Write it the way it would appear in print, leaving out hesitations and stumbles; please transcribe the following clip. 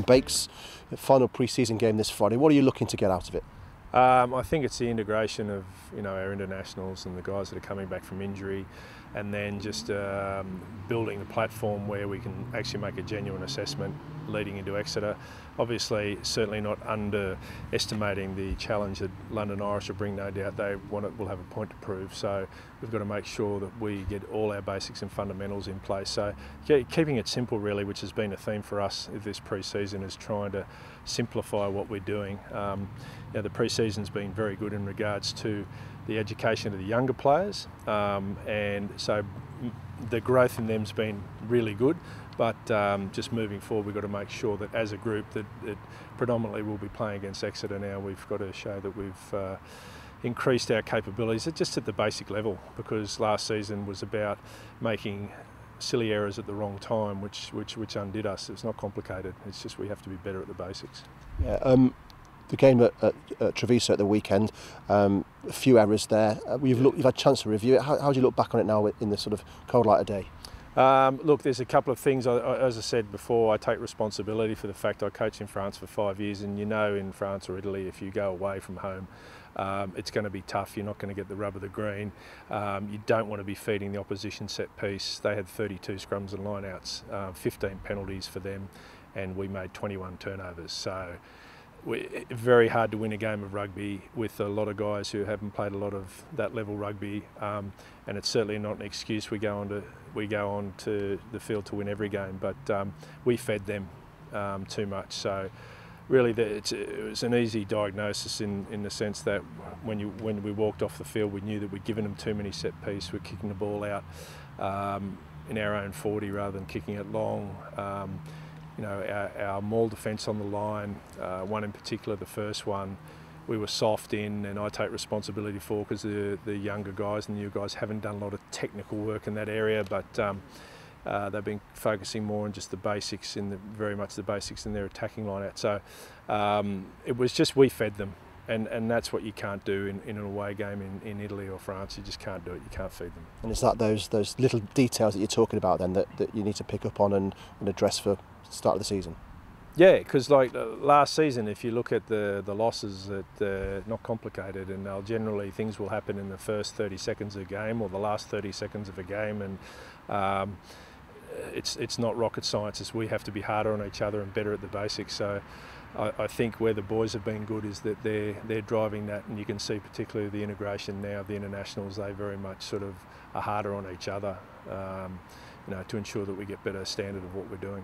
Bakes, final pre-season game this Friday. What are you looking to get out of it? I think it's the integration of our internationals and the guys that are coming back from injury, and then just building the platform where we can actually make a genuine assessment leading into Exeter. Obviously, certainly not underestimating the challenge that London Irish will bring. No doubt they will have a point to prove. So we've got to make sure that we get all our basics and fundamentals in place. So keeping it simple, really, which has been a theme for us this pre-season, is trying to simplify what we're doing. The pre-season's been very good in regards to the education of the younger players, and so the growth in them's been really good. But just moving forward, we've got to make sure that as a group that predominantly we'll be playing against Exeter now. We've got to show that we've increased our capabilities just at the basic level, because last season was about making silly errors at the wrong time, which undid us. It's not complicated. It's just we have to be better at the basics. Yeah. The game at Treviso at the weekend, a few errors there. You've had a chance to review it. How do you look back on it now in the sort of cold light of day? Look, there's a couple of things. As I said before, I take responsibility for the fact I coached in France for 5 years, and in France or Italy, if you go away from home, it's going to be tough. You're not going to get the rub of the green. You don't want to be feeding the opposition set piece. They had 32 scrums and lineouts, 15 penalties for them, and we made 21 turnovers. So very hard to win a game of rugby with a lot of guys who haven't played a lot of that level rugby, and it's certainly not an excuse. We go on to the field to win every game, but we fed them too much. So really, it was an easy diagnosis in the sense that when we walked off the field, we knew that we'd given them too many set piece. We're kicking the ball out in our own 40 rather than kicking it long. Our maul defence on the line, one in particular, the first one, we were soft in, and I take responsibility for, because the younger guys and new guys haven't done a lot of technical work in that area, but they've been focusing more on just the basics, very much the basics in their attacking line out. So it was just we fed them, and that's what you can't do in an away game in Italy or France. You just can't do it. You can't feed them. And is that those little details that you're talking about then that you need to pick up on and address for start of the season? Yeah, because like last season, if you look at the losses, they're not complicated, and generally things will happen in the first 30 seconds of a game or the last 30 seconds of a game, and it's not rocket science. It's we have to be harder on each other and better at the basics. So I think where the boys have been good is that they're driving that, and you can see particularly the integration now of the internationals. They very much sort of are harder on each other, to ensure that we get better standard of what we're doing.